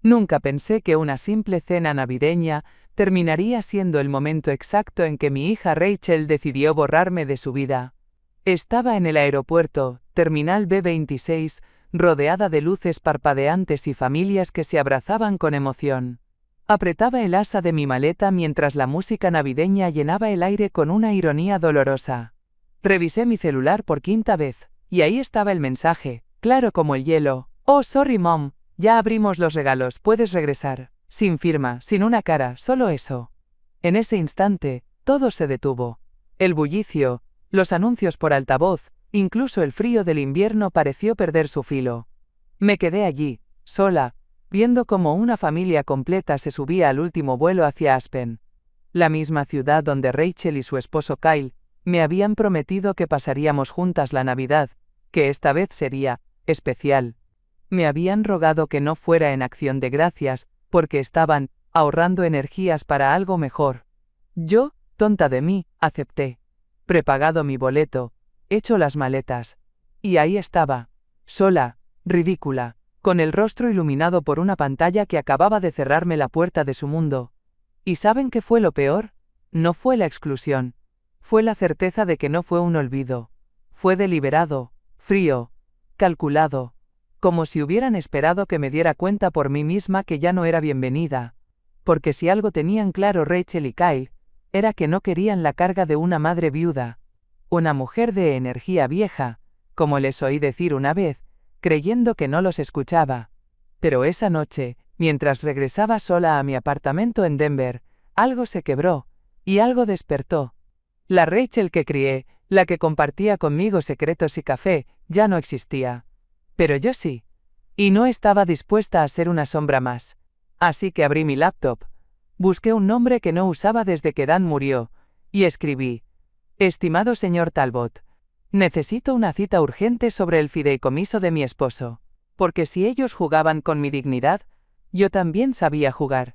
Nunca pensé que una simple cena navideña terminaría siendo el momento exacto en que mi hija Rachel decidió borrarme de su vida. Estaba en el aeropuerto, Terminal B26, rodeada de luces parpadeantes y familias que se abrazaban con emoción. Apretaba el asa de mi maleta mientras la música navideña llenaba el aire con una ironía dolorosa. Revisé mi celular por quinta vez, y ahí estaba el mensaje, claro como el hielo. Oh, sorry mom, ya abrimos los regalos, puedes regresar. Sin firma, sin una cara, solo eso. En ese instante, todo se detuvo. El bullicio, los anuncios por altavoz, incluso el frío del invierno pareció perder su filo. Me quedé allí, sola, viendo cómo una familia completa se subía al último vuelo hacia Aspen. La misma ciudad donde Rachel y su esposo Kyle me habían prometido que pasaríamos juntas la Navidad, que esta vez sería especial. Me habían rogado que no fuera en acción de gracias, porque estaban ahorrando energías para algo mejor. Yo, tonta de mí, acepté. Prepagado mi boleto, hecho las maletas. Y ahí estaba, sola, ridícula, con el rostro iluminado por una pantalla que acababa de cerrarme la puerta de su mundo. ¿Y saben qué fue lo peor? No fue la exclusión. Fue la certeza de que no fue un olvido. Fue deliberado, frío, calculado, como si hubieran esperado que me diera cuenta por mí misma que ya no era bienvenida. Porque si algo tenían claro Rachel y Kyle, era que no querían la carga de una madre viuda. Una mujer de energía vieja, como les oí decir una vez, creyendo que no los escuchaba. Pero esa noche, mientras regresaba sola a mi apartamento en Denver, algo se quebró, y algo despertó. La Rachel que crié, la que compartía conmigo secretos y café, ya no existía. Pero yo sí. Y no estaba dispuesta a ser una sombra más. Así que abrí mi laptop. Busqué un nombre que no usaba desde que Dan murió, y escribí: Estimado señor Talbot, necesito una cita urgente sobre el fideicomiso de mi esposo, porque si ellos jugaban con mi dignidad, yo también sabía jugar.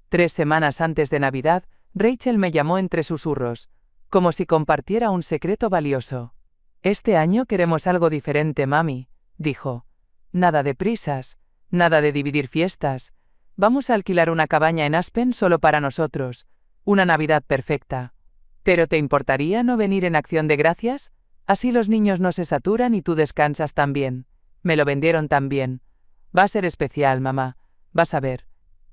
3 semanas antes de Navidad, Rachel me llamó entre susurros, como si compartiera un secreto valioso. Este año queremos algo diferente, mami, dijo. Nada de prisas, nada de dividir fiestas. Vamos a alquilar una cabaña en Aspen solo para nosotros. Una Navidad perfecta. ¿Pero te importaría no venir en acción de gracias? Así los niños no se saturan y tú descansas también. Me lo vendieron tan bien. Va a ser especial, mamá. Vas a ver.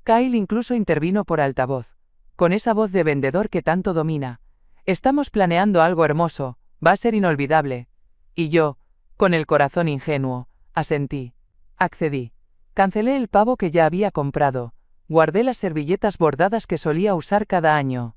Kyle incluso intervino por altavoz. Con esa voz de vendedor que tanto domina. Estamos planeando algo hermoso. Va a ser inolvidable. Y yo, con el corazón ingenuo, asentí. Accedí. Cancelé el pavo que ya había comprado. Guardé las servilletas bordadas que solía usar cada año.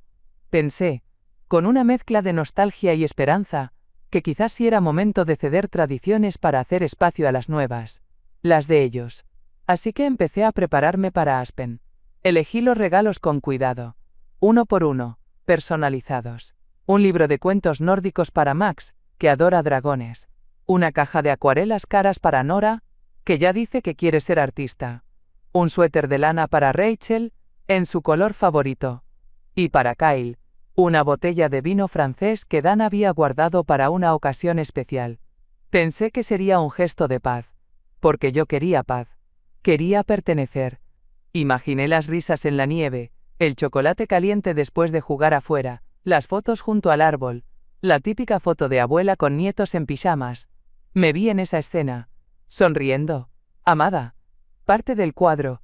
Pensé, con una mezcla de nostalgia y esperanza, que quizás sí era momento de ceder tradiciones para hacer espacio a las nuevas. Las de ellos. Así que empecé a prepararme para Aspen. Elegí los regalos con cuidado. Uno por uno, personalizados. Un libro de cuentos nórdicos para Max, que adora dragones. Una caja de acuarelas caras para Nora, que ya dice que quiere ser artista. Un suéter de lana para Rachel, en su color favorito. Y para Kyle, una botella de vino francés que Dan había guardado para una ocasión especial. Pensé que sería un gesto de paz. Porque yo quería paz. Quería pertenecer. Imaginé las risas en la nieve, el chocolate caliente después de jugar afuera, las fotos junto al árbol, la típica foto de abuela con nietos en pijamas. Me vi en esa escena, sonriendo. Amada. Parte del cuadro.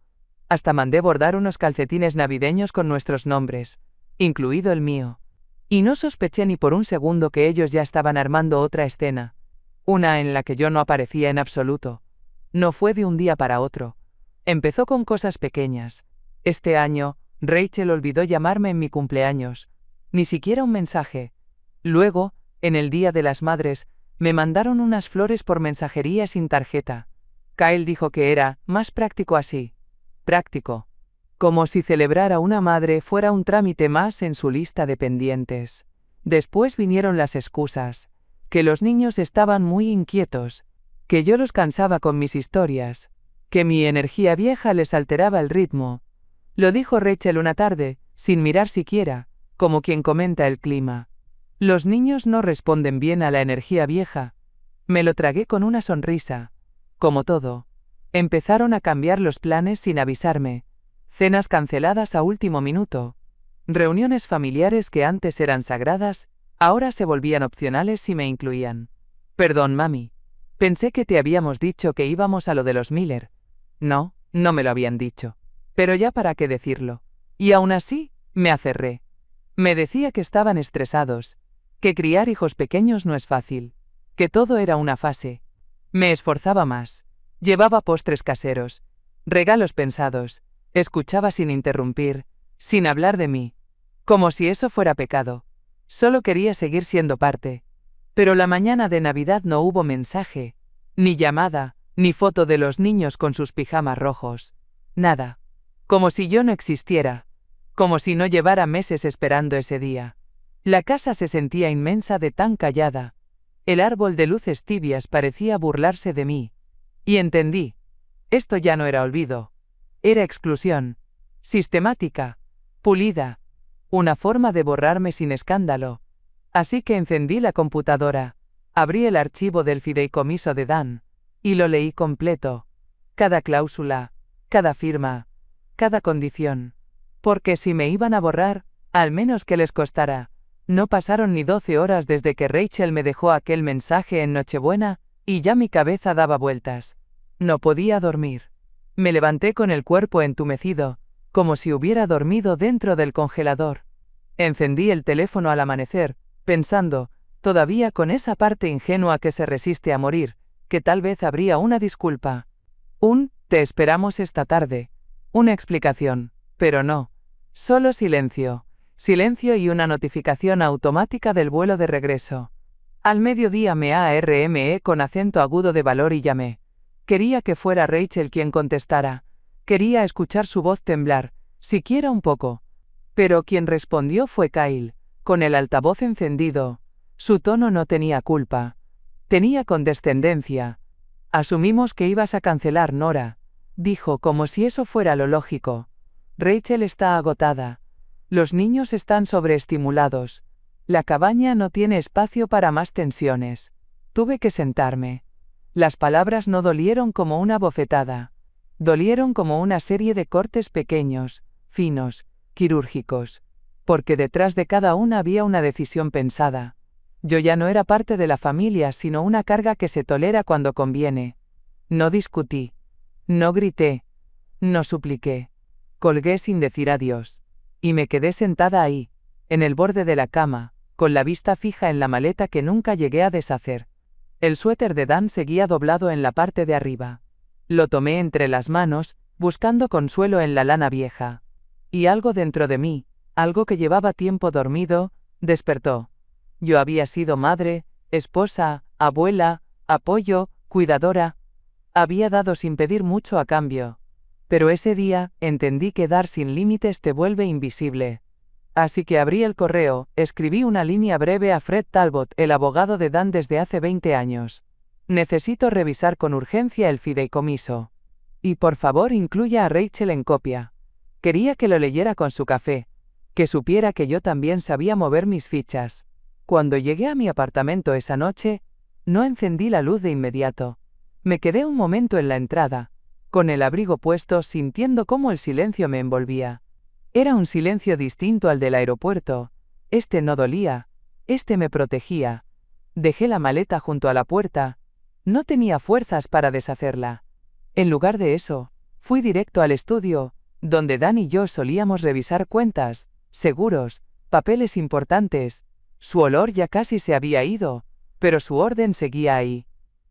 Hasta mandé bordar unos calcetines navideños con nuestros nombres, incluido el mío. Y no sospeché ni por un segundo que ellos ya estaban armando otra escena. Una en la que yo no aparecía en absoluto. No fue de un día para otro. Empezó con cosas pequeñas. Este año, Rachel olvidó llamarme en mi cumpleaños. Ni siquiera un mensaje. Luego, en el Día de las Madres, me mandaron unas flores por mensajería sin tarjeta. Kyle dijo que era más práctico así. Práctico. Como si celebrar a una madre fuera un trámite más en su lista de pendientes. Después vinieron las excusas. Que los niños estaban muy inquietos. Que yo los cansaba con mis historias. Que mi energía vieja les alteraba el ritmo. Lo dijo Rachel una tarde, sin mirar siquiera, como quien comenta el clima. Los niños no responden bien a la energía vieja. Me lo tragué con una sonrisa. Como todo. Empezaron a cambiar los planes sin avisarme. Cenas canceladas a último minuto. Reuniones familiares que antes eran sagradas, ahora se volvían opcionales si me incluían. Perdón, mami. Pensé que te habíamos dicho que íbamos a lo de los Miller. No, no me lo habían dicho. Pero ya para qué decirlo. Y aún así, me aferré. Me decía que estaban estresados, que criar hijos pequeños no es fácil, que todo era una fase. Me esforzaba más. Llevaba postres caseros, regalos pensados, escuchaba sin interrumpir, sin hablar de mí. Como si eso fuera pecado. Solo quería seguir siendo parte. Pero la mañana de Navidad no hubo mensaje, ni llamada, ni foto de los niños con sus pijamas rojos. Nada. Como si yo no existiera. Como si no llevara meses esperando ese día. La casa se sentía inmensa de tan callada. El árbol de luces tibias parecía burlarse de mí. Y entendí. Esto ya no era olvido. Era exclusión. Sistemática. Pulida. Una forma de borrarme sin escándalo. Así que encendí la computadora, abrí el archivo del fideicomiso de Dan, y lo leí completo. Cada cláusula, cada firma, cada condición. Porque si me iban a borrar, al menos que les costara. No pasaron ni 12 horas desde que Rachel me dejó aquel mensaje en Nochebuena, y ya mi cabeza daba vueltas. No podía dormir. Me levanté con el cuerpo entumecido, como si hubiera dormido dentro del congelador. Encendí el teléfono al amanecer, pensando, todavía con esa parte ingenua que se resiste a morir, que tal vez habría una disculpa. Te esperamos esta tarde. Una explicación, pero no. Solo silencio. Silencio y una notificación automática del vuelo de regreso. Al mediodía me ARME con acento agudo de valor y llamé. Quería que fuera Rachel quien contestara. Quería escuchar su voz temblar, siquiera un poco. Pero quien respondió fue Kyle, con el altavoz encendido. Su tono no tenía culpa. Tenía condescendencia. Asumimos que ibas a cancelar, Nora, dijo como si eso fuera lo lógico. Rachel está agotada. Los niños están sobreestimulados. La cabaña no tiene espacio para más tensiones. Tuve que sentarme. Las palabras no dolieron como una bofetada. Dolieron como una serie de cortes pequeños, finos, quirúrgicos. Porque detrás de cada una había una decisión pensada. Yo ya no era parte de la familia, sino una carga que se tolera cuando conviene. No discutí. No grité. No supliqué. Colgué sin decir adiós. Y me quedé sentada ahí, en el borde de la cama, con la vista fija en la maleta que nunca llegué a deshacer. El suéter de Dan seguía doblado en la parte de arriba. Lo tomé entre las manos, buscando consuelo en la lana vieja. Y algo dentro de mí, algo que llevaba tiempo dormido, despertó. Yo había sido madre, esposa, abuela, apoyo, cuidadora. Había dado sin pedir mucho a cambio. Pero ese día, entendí que dar sin límites te vuelve invisible. Así que abrí el correo, escribí una línea breve a Fred Talbot, el abogado de Dan desde hace 20 años. Necesito revisar con urgencia el fideicomiso. Y por favor incluya a Rachel en copia. Quería que lo leyera con su café. Que supiera que yo también sabía mover mis fichas. Cuando llegué a mi apartamento esa noche, no encendí la luz de inmediato. Me quedé un momento en la entrada, con el abrigo puesto, sintiendo cómo el silencio me envolvía. Era un silencio distinto al del aeropuerto. Este no dolía. Este me protegía. Dejé la maleta junto a la puerta. No tenía fuerzas para deshacerla. En lugar de eso, fui directo al estudio, donde Dan y yo solíamos revisar cuentas, seguros, papeles importantes. Su olor ya casi se había ido, pero su orden seguía ahí.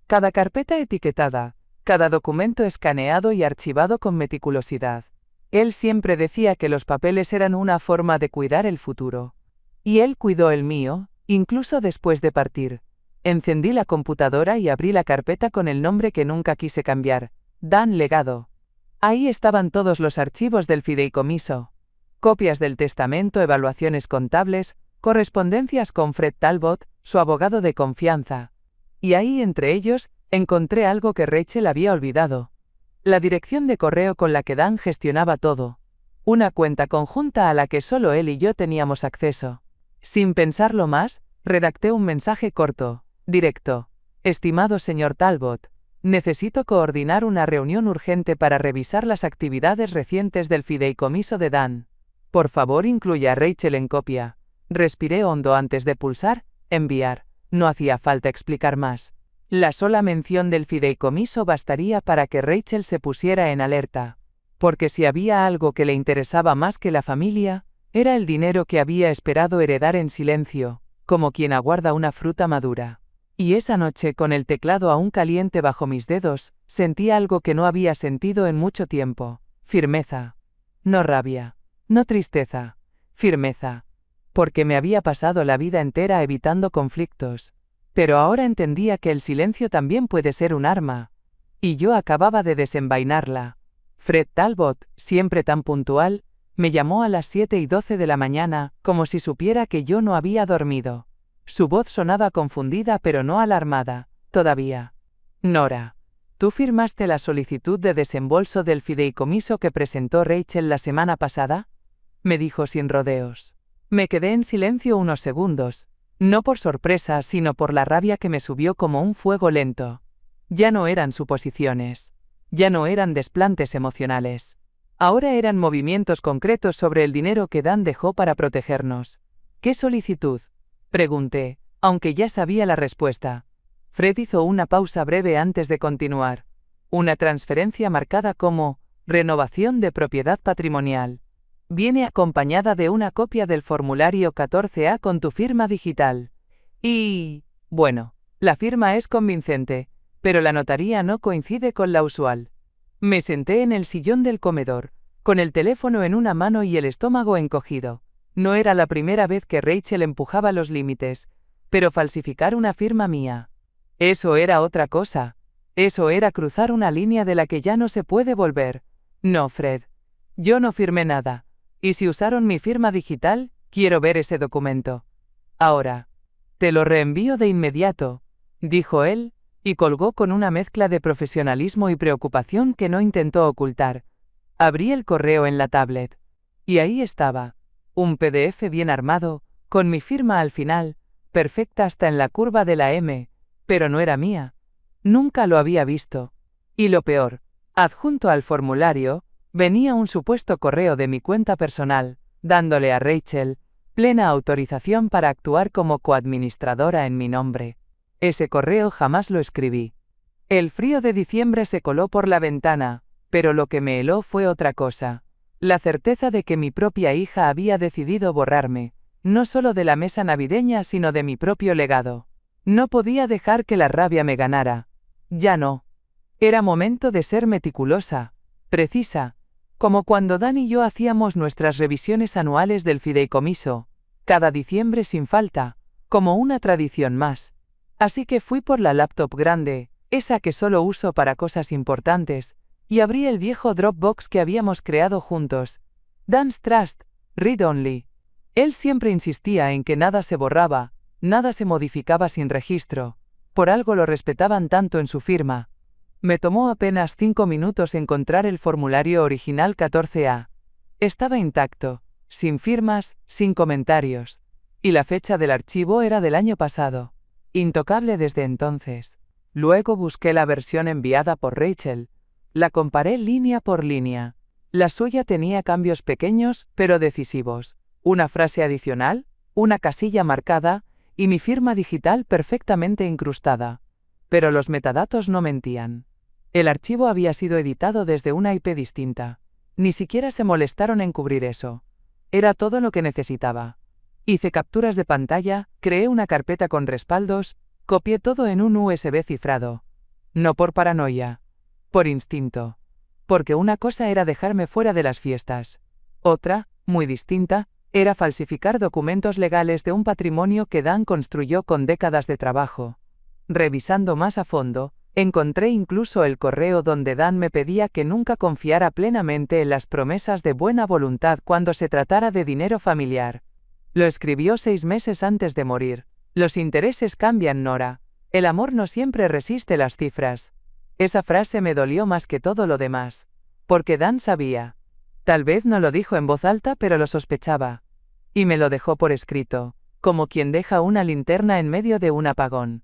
Cada carpeta etiquetada, cada documento escaneado y archivado con meticulosidad. Él siempre decía que los papeles eran una forma de cuidar el futuro. Y él cuidó el mío, incluso después de partir. Encendí la computadora y abrí la carpeta con el nombre que nunca quise cambiar, Dan Legado. Ahí estaban todos los archivos del fideicomiso. Copias del testamento, evaluaciones contables, correspondencias con Fred Talbot, su abogado de confianza. Y ahí, entre ellos, encontré algo que Rachel había olvidado. La dirección de correo con la que Dan gestionaba todo. Una cuenta conjunta a la que solo él y yo teníamos acceso. Sin pensarlo más, redacté un mensaje corto, directo. Estimado señor Talbot, Necesito coordinar una reunión urgente para revisar las actividades recientes del fideicomiso de Dan. Por favor, incluya a Rachel en copia. Respiré hondo antes de pulsar enviar. No hacía falta explicar más. La sola mención del fideicomiso bastaría para que Rachel se pusiera en alerta. Porque si había algo que le interesaba más que la familia, era el dinero que había esperado heredar en silencio, como quien aguarda una fruta madura. Y esa noche, con el teclado aún caliente bajo mis dedos, sentí algo que no había sentido en mucho tiempo. Firmeza. No rabia. No tristeza. Firmeza. Porque me había pasado la vida entera evitando conflictos. Pero ahora entendía que el silencio también puede ser un arma. Y yo acababa de desenvainarla. Fred Talbot, siempre tan puntual, me llamó a las 7:12 de la mañana, como si supiera que yo no había dormido. Su voz sonaba confundida pero no alarmada, todavía. Nora, ¿tú firmaste la solicitud de desembolso del fideicomiso que presentó Rachel la semana pasada? Me dijo sin rodeos. Me quedé en silencio unos segundos, no por sorpresa sino por la rabia que me subió como un fuego lento. Ya no eran suposiciones. Ya no eran desplantes emocionales. Ahora eran movimientos concretos sobre el dinero que Dan dejó para protegernos. ¿Qué solicitud? Pregunté, aunque ya sabía la respuesta. Fred hizo una pausa breve antes de continuar. Una transferencia marcada como renovación de propiedad patrimonial. Viene acompañada de una copia del formulario 14A con tu firma digital. Y, bueno, la firma es convincente, pero la notaría no coincide con la usual. Me senté en el sillón del comedor, con el teléfono en una mano y el estómago encogido. No era la primera vez que Rachel empujaba los límites, pero falsificar una firma mía. Eso era otra cosa. Eso era cruzar una línea de la que ya no se puede volver. No, Fred. Yo no firmé nada. Y si usaron mi firma digital, quiero ver ese documento. Ahora. Te lo reenvío de inmediato, dijo él, y colgó con una mezcla de profesionalismo y preocupación que no intentó ocultar. Abrí el correo en la tablet. Y ahí estaba. Un PDF bien armado, con mi firma al final, perfecta hasta en la curva de la M, pero no era mía. Nunca lo había visto. Y lo peor, adjunto al formulario, venía un supuesto correo de mi cuenta personal, dándole a Rachel plena autorización para actuar como coadministradora en mi nombre. Ese correo jamás lo escribí. El frío de diciembre se coló por la ventana, pero lo que me heló fue otra cosa. La certeza de que mi propia hija había decidido borrarme, no solo de la mesa navideña sino de mi propio legado. No podía dejar que la rabia me ganara. Ya no. Era momento de ser meticulosa, precisa, como cuando Dan y yo hacíamos nuestras revisiones anuales del fideicomiso, cada diciembre sin falta, como una tradición más. Así que fui por la laptop grande, esa que solo uso para cosas importantes, y abrí el viejo Dropbox que habíamos creado juntos. Dan's Trust, Read Only. Él siempre insistía en que nada se borraba, nada se modificaba sin registro. Por algo lo respetaban tanto en su firma. Me tomó apenas 5 minutos encontrar el formulario original 14A. Estaba intacto, sin firmas, sin comentarios. Y la fecha del archivo era del año pasado. Intocable desde entonces. Luego busqué la versión enviada por Rachel. La comparé línea por línea. La suya tenía cambios pequeños, pero decisivos. Una frase adicional, una casilla marcada, y mi firma digital perfectamente incrustada. Pero los metadatos no mentían. El archivo había sido editado desde una IP distinta. Ni siquiera se molestaron en cubrir eso. Era todo lo que necesitaba. Hice capturas de pantalla, creé una carpeta con respaldos, copié todo en un USB cifrado. No por paranoia. Por instinto. Porque una cosa era dejarme fuera de las fiestas. Otra, muy distinta, era falsificar documentos legales de un patrimonio que Dan construyó con décadas de trabajo. Revisando más a fondo, encontré incluso el correo donde Dan me pedía que nunca confiara plenamente en las promesas de buena voluntad cuando se tratara de dinero familiar. Lo escribió 6 meses antes de morir. Los intereses cambian, Nora. El amor no siempre resiste las cifras. Esa frase me dolió más que todo lo demás. Porque Dan sabía. Tal vez no lo dijo en voz alta, pero lo sospechaba. Y me lo dejó por escrito, como quien deja una linterna en medio de un apagón.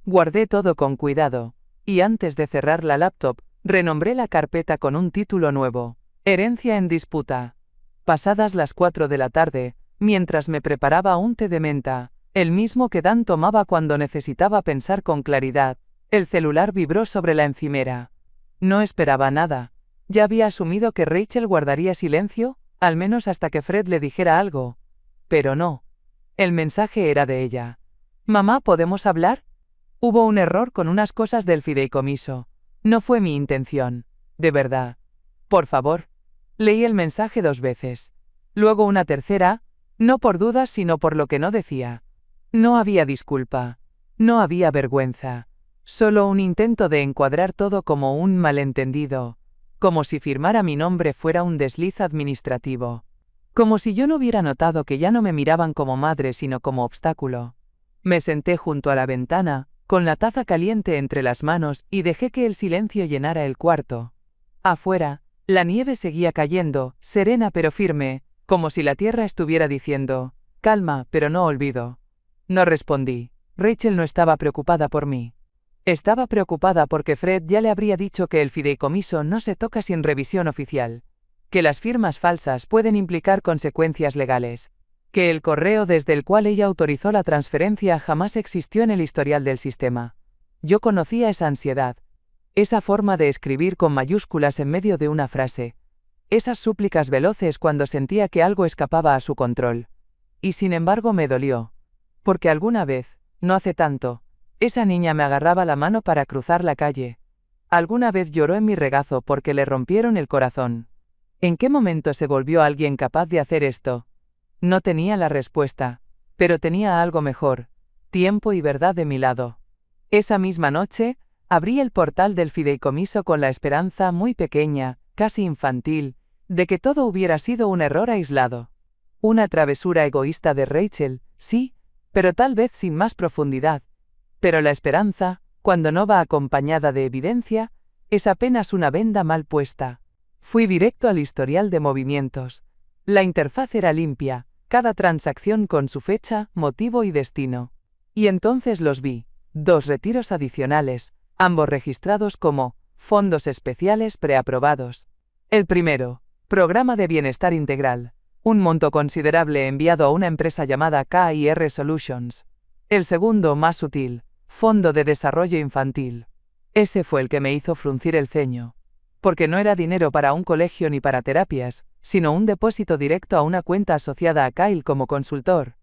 Guardé todo con cuidado. y antes de cerrar la laptop, renombré la carpeta con un título nuevo: Herencia en disputa. Pasadas las 4 de la tarde, mientras me preparaba un té de menta, el mismo que Dan tomaba cuando necesitaba pensar con claridad, el celular vibró sobre la encimera. No esperaba nada. Ya había asumido que Rachel guardaría silencio, al menos hasta que Fred le dijera algo. Pero no. El mensaje era de ella. «Mamá, ¿podemos hablar?» Hubo un error con unas cosas del fideicomiso. No fue mi intención. De verdad. Por favor. Leí el mensaje 2 veces. Luego una tercera, no por dudas sino por lo que no decía. No había disculpa. No había vergüenza. Solo un intento de encuadrar todo como un malentendido. Como si firmar a mi nombre fuera un desliz administrativo. Como si yo no hubiera notado que ya no me miraban como madre sino como obstáculo. Me senté junto a la ventana, con la taza caliente entre las manos y dejé que el silencio llenara el cuarto. Afuera, la nieve seguía cayendo, serena pero firme, como si la tierra estuviera diciendo: calma, pero no olvido. No respondí. Rachel no estaba preocupada por mí. Estaba preocupada porque Fred ya le habría dicho que el fideicomiso no se toca sin revisión oficial, que las firmas falsas pueden implicar consecuencias legales, que el correo desde el cual ella autorizó la transferencia jamás existió en el historial del sistema. Yo conocía esa ansiedad, esa forma de escribir con mayúsculas en medio de una frase, esas súplicas veloces cuando sentía que algo escapaba a su control. Y sin embargo me dolió, porque alguna vez, no hace tanto, esa niña me agarraba la mano para cruzar la calle. Alguna vez lloró en mi regazo porque le rompieron el corazón. ¿En qué momento se volvió alguien capaz de hacer esto? No tenía la respuesta, pero tenía algo mejor: tiempo y verdad de mi lado. Esa misma noche, abrí el portal del fideicomiso con la esperanza muy pequeña, casi infantil, de que todo hubiera sido un error aislado. Una travesura egoísta de Rachel, sí, pero tal vez sin más profundidad. Pero la esperanza, cuando no va acompañada de evidencia, es apenas una venda mal puesta. Fui directo al historial de movimientos. La interfaz era limpia, cada transacción con su fecha, motivo y destino. Y entonces los vi: 2 retiros adicionales, ambos registrados como fondos especiales preaprobados. El primero, Programa de Bienestar Integral, un monto considerable enviado a una empresa llamada KIR Solutions. El segundo, más sutil, Fondo de Desarrollo Infantil. Ese fue el que me hizo fruncir el ceño. Porque no era dinero para un colegio ni para terapias, sino un depósito directo a una cuenta asociada a Kyle como consultor.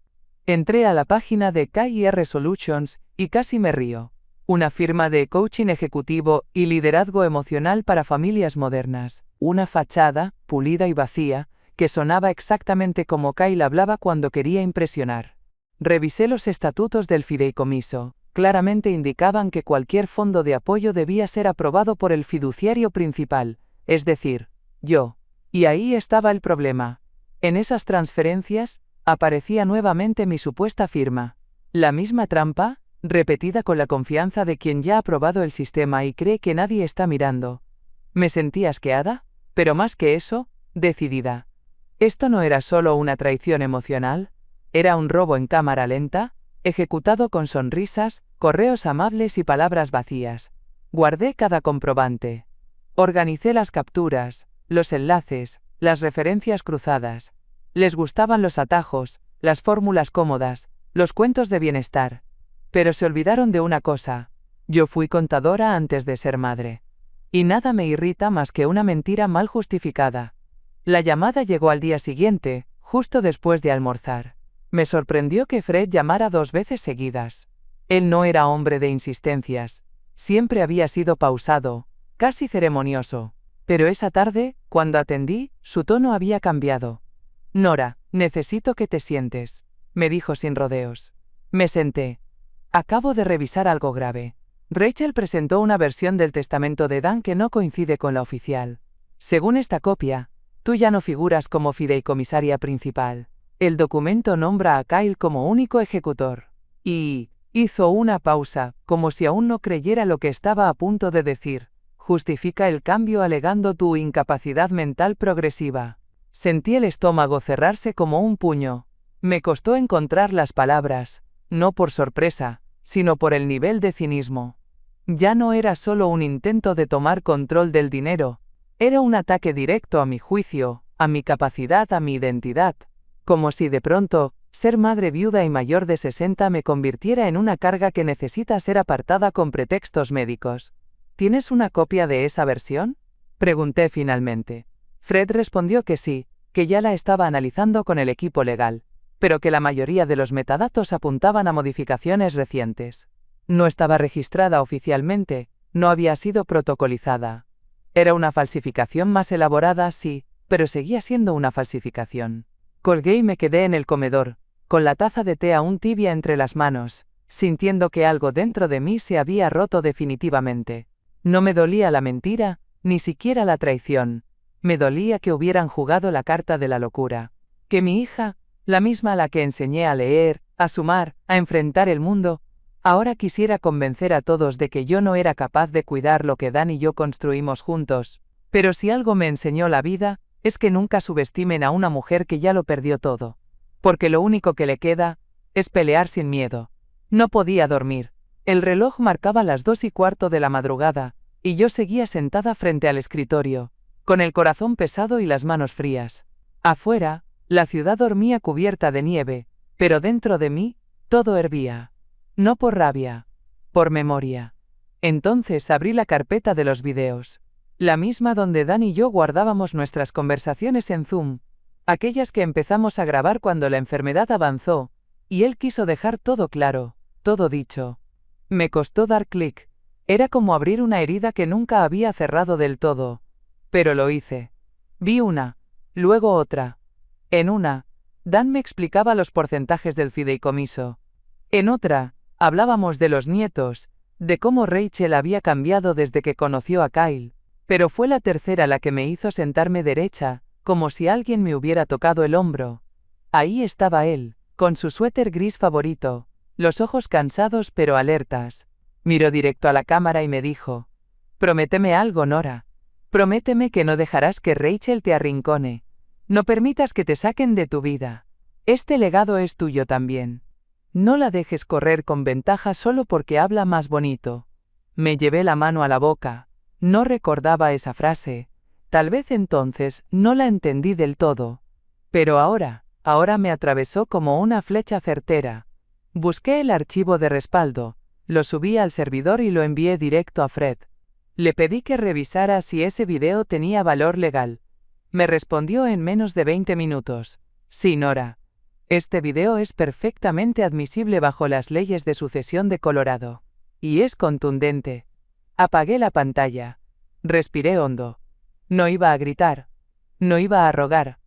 Entré a la página de KIR Solutions y casi me río. Una firma de coaching ejecutivo y liderazgo emocional para familias modernas. Una fachada, pulida y vacía, que sonaba exactamente como Kyle hablaba cuando quería impresionar. Revisé los estatutos del fideicomiso. Claramente indicaban que cualquier fondo de apoyo debía ser aprobado por el fiduciario principal, es decir, yo. Y ahí estaba el problema. En esas transferencias, aparecía nuevamente mi supuesta firma. La misma trampa, repetida con la confianza de quien ya ha probado el sistema y cree que nadie está mirando. Me sentí asqueada, pero más que eso, decidida. Esto no era solo una traición emocional, era un robo en cámara lenta, ejecutado con sonrisas, correos amables y palabras vacías. Guardé cada comprobante. Organicé las capturas, los enlaces, las referencias cruzadas. Les gustaban los atajos, las fórmulas cómodas, los cuentos de bienestar. Pero se olvidaron de una cosa: yo fui contadora antes de ser madre. Y nada me irrita más que una mentira mal justificada. La llamada llegó al día siguiente, justo después de almorzar. Me sorprendió que Fred llamara 2 veces seguidas. Él no era hombre de insistencias. Siempre había sido pausado, casi ceremonioso. Pero esa tarde, cuando atendí, su tono había cambiado. «Nora, necesito que te sientes», me dijo sin rodeos. Me senté. «Acabo de revisar algo grave». Rachel presentó una versión del testamento de Dan que no coincide con la oficial. Según esta copia, tú ya no figuras como fideicomisaria principal. El documento nombra a Kyle como único ejecutor. Y hizo una pausa, como si aún no creyera lo que estaba a punto de decir. Justifica el cambio alegando tu incapacidad mental progresiva. Sentí el estómago cerrarse como un puño. Me costó encontrar las palabras, no por sorpresa, sino por el nivel de cinismo. Ya no era solo un intento de tomar control del dinero, era un ataque directo a mi juicio, a mi capacidad, a mi identidad. Como si de pronto, ser madre viuda y mayor de 60 me convirtiera en una carga que necesita ser apartada con pretextos médicos. ¿Tienes una copia de esa versión? Pregunté finalmente. Fred respondió que sí, que ya la estaba analizando con el equipo legal, pero que la mayoría de los metadatos apuntaban a modificaciones recientes. No estaba registrada oficialmente, no había sido protocolizada. Era una falsificación más elaborada, sí, pero seguía siendo una falsificación. Colgué y me quedé en el comedor, con la taza de té aún tibia entre las manos, sintiendo que algo dentro de mí se había roto definitivamente. No me dolía la mentira, ni siquiera la traición. Me dolía que hubieran jugado la carta de la locura. Que mi hija, la misma a la que enseñé a leer, a sumar, a enfrentar el mundo, ahora quisiera convencer a todos de que yo no era capaz de cuidar lo que Dan y yo construimos juntos. Pero si algo me enseñó la vida, es que nunca subestimen a una mujer que ya lo perdió todo. Porque lo único que le queda, es pelear sin miedo. No podía dormir. El reloj marcaba las 2:15 de la madrugada, y yo seguía sentada frente al escritorio, con el corazón pesado y las manos frías. Afuera, la ciudad dormía cubierta de nieve, pero dentro de mí, todo hervía. No por rabia, por memoria. Entonces abrí la carpeta de los videos. La misma donde Dan y yo guardábamos nuestras conversaciones en Zoom, aquellas que empezamos a grabar cuando la enfermedad avanzó, y él quiso dejar todo claro, todo dicho. Me costó dar clic. Era como abrir una herida que nunca había cerrado del todo. Pero lo hice. Vi una, luego otra. En una, Dan me explicaba los porcentajes del fideicomiso. En otra, hablábamos de los nietos, de cómo Rachel había cambiado desde que conoció a Kyle. Pero fue la tercera la que me hizo sentarme derecha, como si alguien me hubiera tocado el hombro. Ahí estaba él, con su suéter gris favorito, los ojos cansados pero alertas. Miró directo a la cámara y me dijo: «Prométeme algo, Nora. Prométeme que no dejarás que Rachel te arrincone. No permitas que te saquen de tu vida. Este legado es tuyo también. No la dejes correr con ventaja solo porque habla más bonito». Me llevé la mano a la boca. No recordaba esa frase. Tal vez entonces no la entendí del todo. Pero ahora me atravesó como una flecha certera. Busqué el archivo de respaldo, lo subí al servidor y lo envié directo a Fred. Le pedí que revisara si ese video tenía valor legal. Me respondió en menos de 20 minutos. «Sí, Nora. Este video es perfectamente admisible bajo las leyes de sucesión de Colorado. Y es contundente». Apagué la pantalla. Respiré hondo. No iba a gritar. No iba a rogar.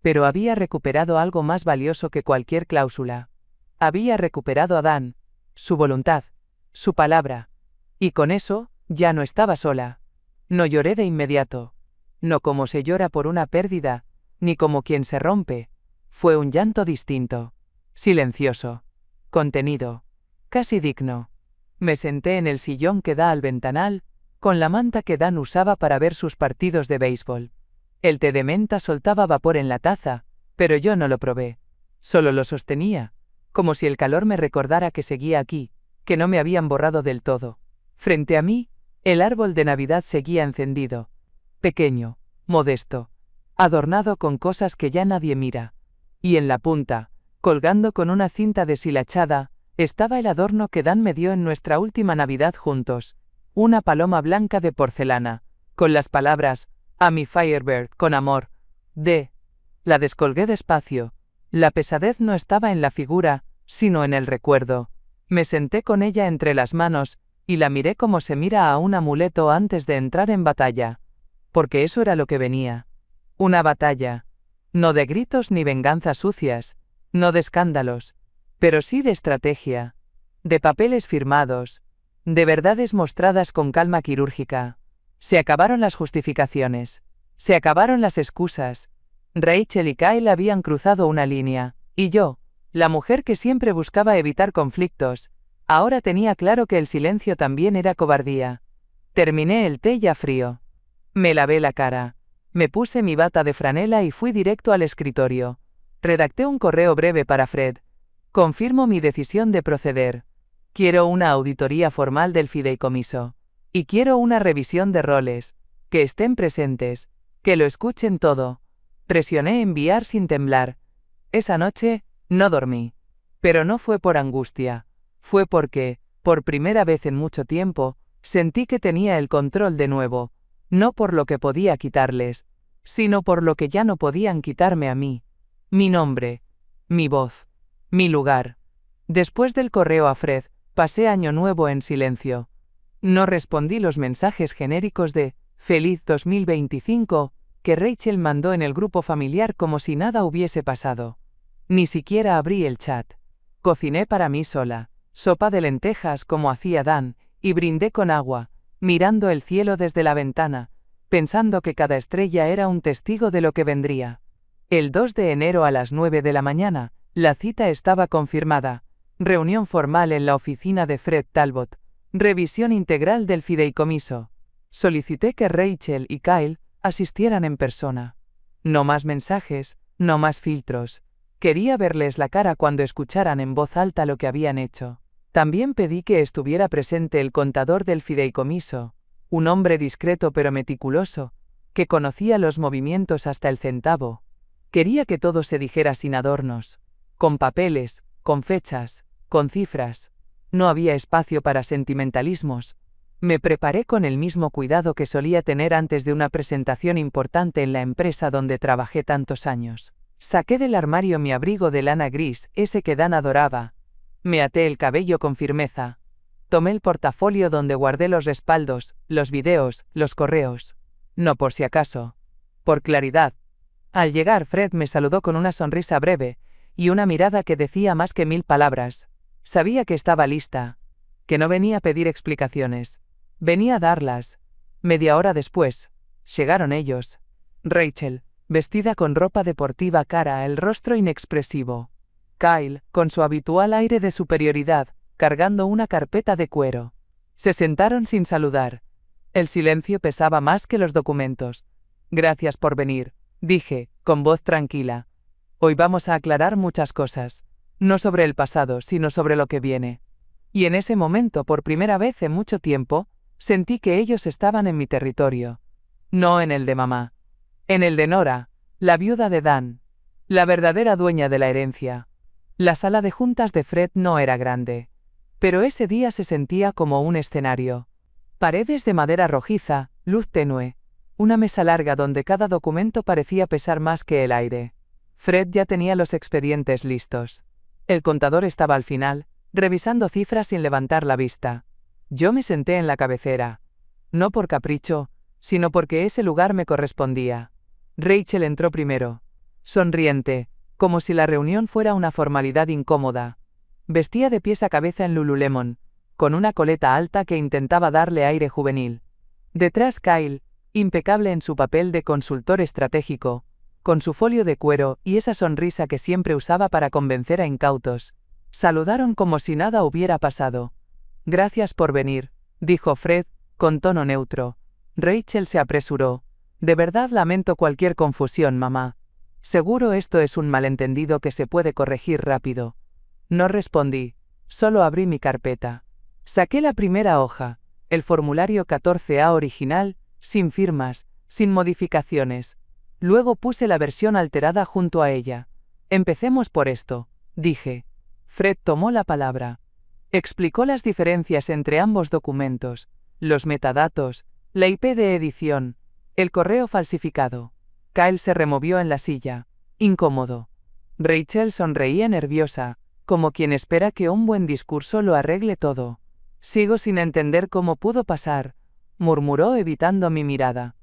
Pero había recuperado algo más valioso que cualquier cláusula. Había recuperado a Dan, su voluntad, su palabra. Y con eso, ya no estaba sola. No lloré de inmediato. No como se llora por una pérdida, ni como quien se rompe. Fue un llanto distinto. Silencioso. Contenido. Casi digno. Me senté en el sillón que da al ventanal, con la manta que Dan usaba para ver sus partidos de béisbol. El té de menta soltaba vapor en la taza, pero yo no lo probé. Solo lo sostenía, como si el calor me recordara que seguía aquí, que no me habían borrado del todo. Frente a mí, el árbol de Navidad seguía encendido. Pequeño, modesto, adornado con cosas que ya nadie mira. Y en la punta, colgando con una cinta deshilachada, estaba el adorno que Dan me dio en nuestra última Navidad juntos, una paloma blanca de porcelana, con las palabras «A mi Firebird, con amor». La descolgué despacio. La pesadez no estaba en la figura, sino en el recuerdo. Me senté con ella entre las manos, y la miré como se mira a un amuleto antes de entrar en batalla. Porque eso era lo que venía. Una batalla. No de gritos ni venganzas sucias, no de escándalos, pero sí de estrategia, de papeles firmados, de verdades mostradas con calma quirúrgica. Se acabaron las justificaciones, se acabaron las excusas. Rachel y Kyle habían cruzado una línea, y yo, la mujer que siempre buscaba evitar conflictos, ahora tenía claro que el silencio también era cobardía. Terminé el té ya frío. Me lavé la cara. Me puse mi bata de franela y fui directo al escritorio. Redacté un correo breve para Fred. Confirmo mi decisión de proceder. Quiero una auditoría formal del fideicomiso. Y quiero una revisión de roles. Que estén presentes. Que lo escuchen todo. Presioné enviar sin temblar. Esa noche, no dormí. Pero no fue por angustia. Fue porque, por primera vez en mucho tiempo, sentí que tenía el control de nuevo. No por lo que podía quitarles, sino por lo que ya no podían quitarme a mí. Mi nombre. Mi voz. Mi lugar. Después del correo a Fred, pasé Año Nuevo en silencio. No respondí los mensajes genéricos de «Feliz 2025» que Rachel mandó en el grupo familiar como si nada hubiese pasado. Ni siquiera abrí el chat. Cociné para mí sola, sopa de lentejas como hacía Dan, y brindé con agua, mirando el cielo desde la ventana, pensando que cada estrella era un testigo de lo que vendría. El 2 de enero a las 9 de la mañana, la cita estaba confirmada. Reunión formal en la oficina de Fred Talbot. Revisión integral del fideicomiso. Solicité que Rachel y Kyle asistieran en persona. No más mensajes, no más filtros. Quería verles la cara cuando escucharan en voz alta lo que habían hecho. También pedí que estuviera presente el contador del fideicomiso, un hombre discreto pero meticuloso, que conocía los movimientos hasta el centavo. Quería que todo se dijera sin adornos, con papeles, con fechas, con cifras. No había espacio para sentimentalismos. Me preparé con el mismo cuidado que solía tener antes de una presentación importante en la empresa donde trabajé tantos años. Saqué del armario mi abrigo de lana gris, ese que Dan adoraba. Me até el cabello con firmeza. Tomé el portafolio donde guardé los respaldos, los videos, los correos. No por si acaso. Por claridad. Al llegar, Fred me saludó con una sonrisa breve y una mirada que decía más que 1000 palabras. Sabía que estaba lista, que no venía a pedir explicaciones. Venía a darlas. Media hora después, llegaron ellos. Rachel, vestida con ropa deportiva cara, el rostro inexpresivo. Kyle, con su habitual aire de superioridad, cargando una carpeta de cuero. Se sentaron sin saludar. El silencio pesaba más que los documentos. Gracias por venir, dije, con voz tranquila. Hoy vamos a aclarar muchas cosas. No sobre el pasado, sino sobre lo que viene. Y en ese momento, por primera vez en mucho tiempo, sentí que ellos estaban en mi territorio. No en el de mamá. En el de Nora, la viuda de Dan. La verdadera dueña de la herencia. La sala de juntas de Fred no era grande. Pero ese día se sentía como un escenario. Paredes de madera rojiza, luz tenue. Una mesa larga donde cada documento parecía pesar más que el aire. Fred ya tenía los expedientes listos. El contador estaba al final, revisando cifras sin levantar la vista. Yo me senté en la cabecera. No por capricho, sino porque ese lugar me correspondía. Rachel entró primero. Sonriente, como si la reunión fuera una formalidad incómoda. Vestía de pies a cabeza en Lululemon, con una coleta alta que intentaba darle aire juvenil. Detrás Kyle, impecable en su papel de consultor estratégico, con su folio de cuero y esa sonrisa que siempre usaba para convencer a incautos. Saludaron como si nada hubiera pasado. Gracias por venir, dijo Fred, con tono neutro. Rachel se apresuró. De verdad lamento cualquier confusión, mamá. Seguro esto es un malentendido que se puede corregir rápido. No respondí, solo abrí mi carpeta. Saqué la primera hoja, el formulario 14A original, sin firmas, sin modificaciones. Luego puse la versión alterada junto a ella. Empecemos por esto, dije. Fred tomó la palabra. Explicó las diferencias entre ambos documentos, los metadatos, la IP de edición, el correo falsificado. Kyle se removió en la silla, incómodo. Rachel sonreía nerviosa, como quien espera que un buen discurso lo arregle todo. Sigo sin entender cómo pudo pasar, murmuró evitando mi mirada.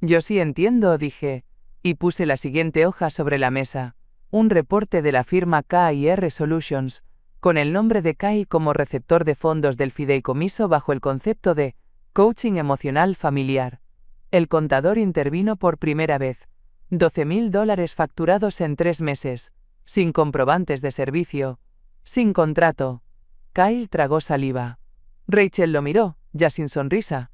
Yo sí entiendo, dije, y puse la siguiente hoja sobre la mesa, un reporte de la firma K&R Solutions, con el nombre de Kyle como receptor de fondos del fideicomiso bajo el concepto de coaching emocional familiar. El contador intervino por primera vez. $12,000 facturados en 3 meses, sin comprobantes de servicio, sin contrato. Kyle tragó saliva. Rachel lo miró, ya sin sonrisa.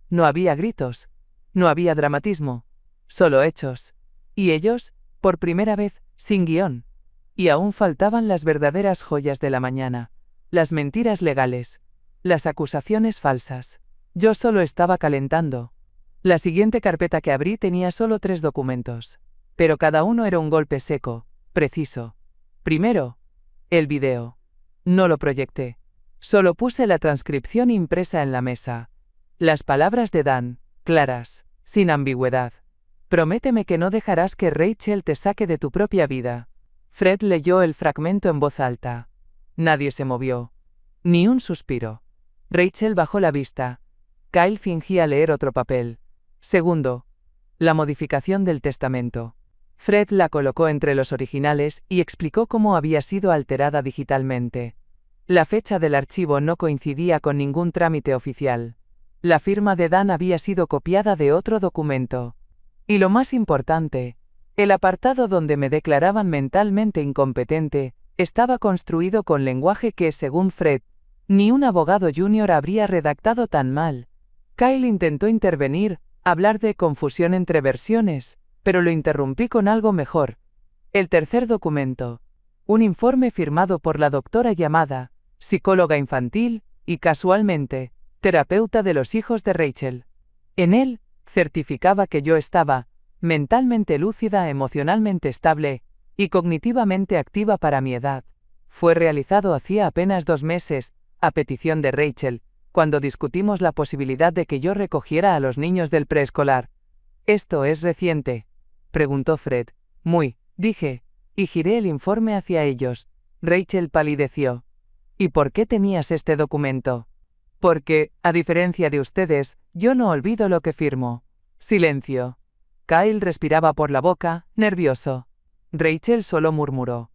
No había gritos. No había dramatismo. Solo hechos. Y ellos, por primera vez, sin guión. Y aún faltaban las verdaderas joyas de la mañana. las mentiras legales, las acusaciones falsas. Yo solo estaba calentando. La siguiente carpeta que abrí tenía solo 3 documentos. Pero cada uno era un golpe seco, preciso. Primero, el video. No lo proyecté. Solo puse la transcripción impresa en la mesa. Las palabras de Dan, claras, sin ambigüedad. Prométeme que no dejarás que Rachel te saque de tu propia vida. Fred leyó el fragmento en voz alta. Nadie se movió. Ni un suspiro. Rachel bajó la vista. Kyle fingía leer otro papel. Segundo, la modificación del testamento. Fred la colocó entre los originales y explicó cómo había sido alterada digitalmente. La fecha del archivo no coincidía con ningún trámite oficial. La firma de Dan había sido copiada de otro documento. Y lo más importante, el apartado donde me declaraban mentalmente incompetente, estaba construido con lenguaje que, según Fred, ni un abogado junior habría redactado tan mal. Kyle intentó intervenir, hablar de confusión entre versiones, pero lo interrumpí con algo mejor. El tercer documento. Un informe firmado por la doctora llamada, psicóloga infantil, y casualmente, terapeuta de los hijos de Rachel. En él, certificaba que yo estaba, mentalmente lúcida, emocionalmente estable, y cognitivamente activa para mi edad. Fue realizado hacía apenas 2 meses, a petición de Rachel, cuando discutimos la posibilidad de que yo recogiera a los niños del preescolar. ¿Esto es reciente?, preguntó Fred. Muy, dije, y giré el informe hacia ellos. Rachel palideció. ¿Y por qué tenías este documento? Porque, a diferencia de ustedes, yo no olvido lo que firmo. Silencio. Kyle respiraba por la boca, nervioso. Rachel solo murmuró.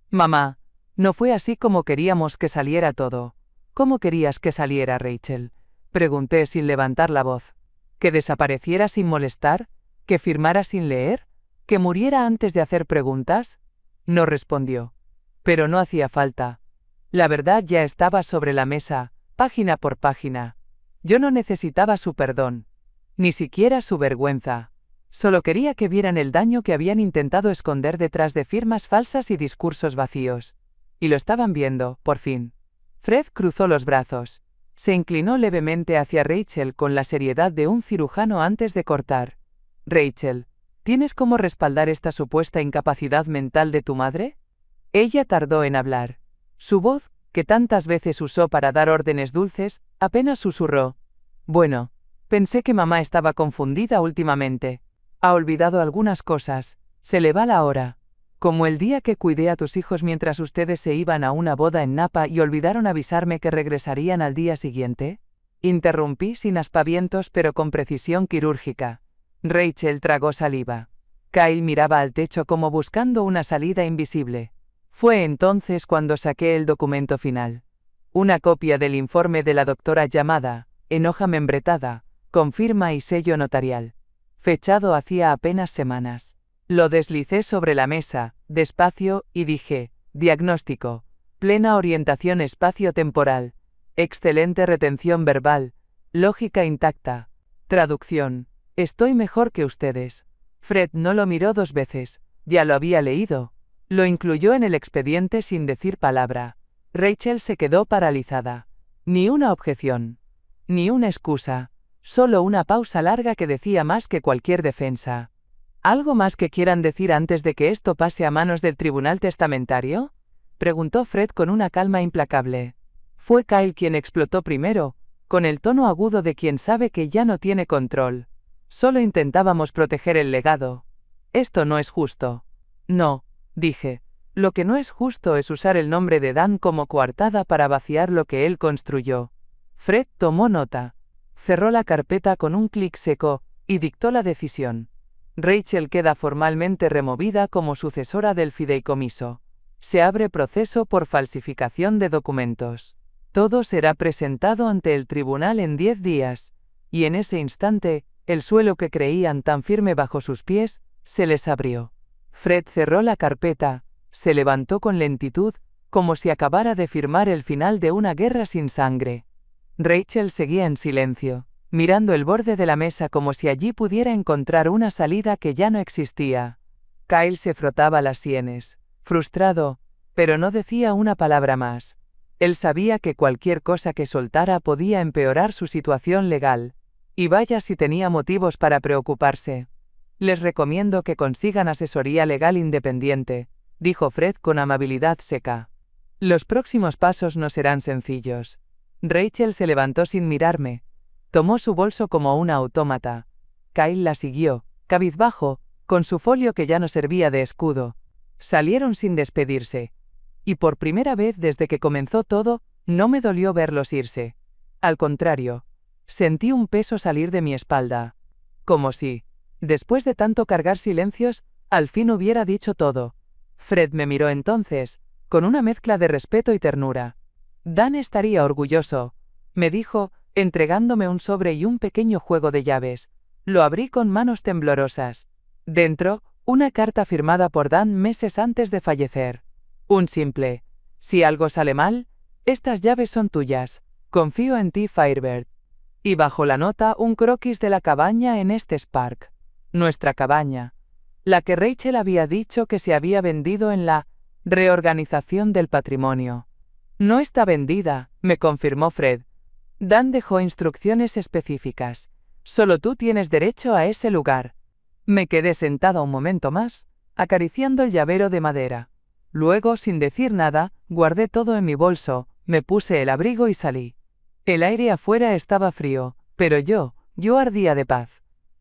Mamá, no fue así como queríamos que saliera todo. ¿Cómo querías que saliera, Rachel? Pregunté sin levantar la voz. ¿Que desapareciera sin molestar? ¿Que firmara sin leer? ¿Que muriera antes de hacer preguntas? No respondió. Pero no hacía falta. La verdad ya estaba sobre la mesa, página por página. Yo no necesitaba su perdón. Ni siquiera su vergüenza. Solo quería que vieran el daño que habían intentado esconder detrás de firmas falsas y discursos vacíos. Y lo estaban viendo, por fin. Fred cruzó los brazos. Se inclinó levemente hacia Rachel con la seriedad de un cirujano antes de cortar. Rachel, ¿tienes cómo respaldar esta supuesta incapacidad mental de tu madre? Ella tardó en hablar. Su voz, que tantas veces usó para dar órdenes dulces, apenas susurró. Bueno, pensé que mamá estaba confundida últimamente. Ha olvidado algunas cosas. Se le va la hora. Como el día que cuidé a tus hijos mientras ustedes se iban a una boda en Napa y olvidaron avisarme que regresarían al día siguiente. Interrumpí sin aspavientos pero con precisión quirúrgica. Rachel tragó saliva. Kyle miraba al techo como buscando una salida invisible. Fue entonces cuando saqué el documento final. Una copia del informe de la doctora llamada, en hoja membretada, con firma y sello notarial. Fechado hacía apenas semanas. Lo deslicé sobre la mesa, despacio, y dije, diagnóstico, plena orientación espacio-temporal, excelente retención verbal, lógica intacta, traducción, estoy mejor que ustedes. Fred no lo miró 2 veces, ya lo había leído. Lo incluyó en el expediente sin decir palabra. Rachel se quedó paralizada. Ni una objeción. Ni una excusa. Solo una pausa larga que decía más que cualquier defensa. ¿Algo más que quieran decir antes de que esto pase a manos del tribunal testamentario? Preguntó Fred con una calma implacable. Fue Kyle quien explotó primero, con el tono agudo de quien sabe que ya no tiene control. Solo intentábamos proteger el legado. Esto no es justo. No, dije. Lo que no es justo es usar el nombre de Dan como coartada para vaciar lo que él construyó. Fred tomó nota. Cerró la carpeta con un clic seco, y dictó la decisión. Rachel queda formalmente removida como sucesora del fideicomiso. Se abre proceso por falsificación de documentos. Todo será presentado ante el tribunal en 10 días, y en ese instante, el suelo que creían tan firme bajo sus pies, se les abrió. Fred cerró la carpeta, se levantó con lentitud, como si acabara de firmar el final de una guerra sin sangre. Rachel seguía en silencio, mirando el borde de la mesa como si allí pudiera encontrar una salida que ya no existía. Kyle se frotaba las sienes, frustrado, pero no decía una palabra más. Él sabía que cualquier cosa que soltara podía empeorar su situación legal. Y vaya si tenía motivos para preocuparse. Les recomiendo que consigan asesoría legal independiente, dijo Fred con amabilidad seca. Los próximos pasos no serán sencillos. Rachel se levantó sin mirarme. Tomó su bolso como una autómata. Kyle la siguió, cabizbajo, con su folio que ya no servía de escudo. Salieron sin despedirse. Y por primera vez desde que comenzó todo, no me dolió verlos irse. Al contrario, sentí un peso salir de mi espalda. Como si, después de tanto cargar silencios, al fin hubiera dicho todo. Fred me miró entonces, con una mezcla de respeto y ternura. Dan estaría orgulloso, me dijo, entregándome un sobre y un pequeño juego de llaves. Lo abrí con manos temblorosas. Dentro, una carta firmada por Dan meses antes de fallecer. Un simple: si algo sale mal, estas llaves son tuyas. Confío en ti, Firebird. Y bajo la nota un croquis de la cabaña en Estes Park. Nuestra cabaña. La que Rachel había dicho que se había vendido en la reorganización del patrimonio. No está vendida, me confirmó Fred. Dan dejó instrucciones específicas. Solo tú tienes derecho a ese lugar. Me quedé sentada un momento más, acariciando el llavero de madera. Luego, sin decir nada, guardé todo en mi bolso, me puse el abrigo y salí. El aire afuera estaba frío, pero yo ardía de paz.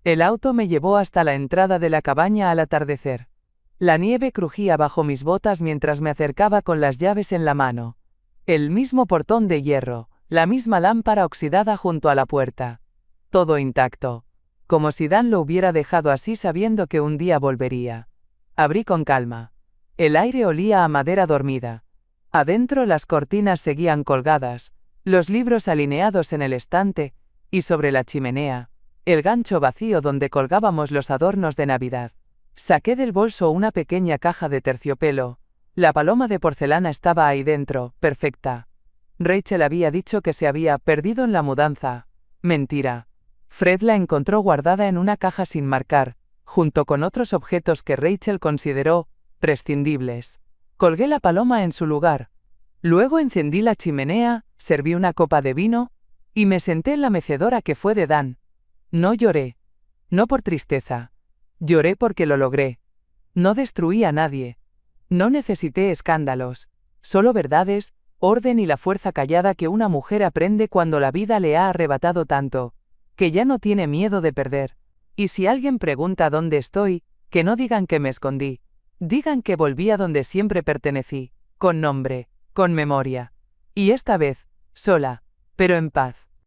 El auto me llevó hasta la entrada de la cabaña al atardecer. La nieve crujía bajo mis botas mientras me acercaba con las llaves en la mano. El mismo portón de hierro, la misma lámpara oxidada junto a la puerta. Todo intacto. Como si Dan lo hubiera dejado así sabiendo que un día volvería. Abrí con calma. El aire olía a madera dormida. Adentro las cortinas seguían colgadas, los libros alineados en el estante, y sobre la chimenea, el gancho vacío donde colgábamos los adornos de Navidad. Saqué del bolso una pequeña caja de terciopelo. La paloma de porcelana estaba ahí dentro, perfecta. Rachel había dicho que se había perdido en la mudanza. Mentira. Fred la encontró guardada en una caja sin marcar, junto con otros objetos que Rachel consideró prescindibles. Colgué la paloma en su lugar. Luego encendí la chimenea, serví una copa de vino, y me senté en la mecedora que fue de Dan. No lloré. No por tristeza. Lloré porque lo logré. No destruí a nadie. No necesité escándalos. Solo verdades, orden y la fuerza callada que una mujer aprende cuando la vida le ha arrebatado tanto, que ya no tiene miedo de perder. Y si alguien pregunta dónde estoy, que no digan que me escondí. Digan que volví a donde siempre pertenecí, con nombre, con memoria. Y esta vez, sola, pero en paz.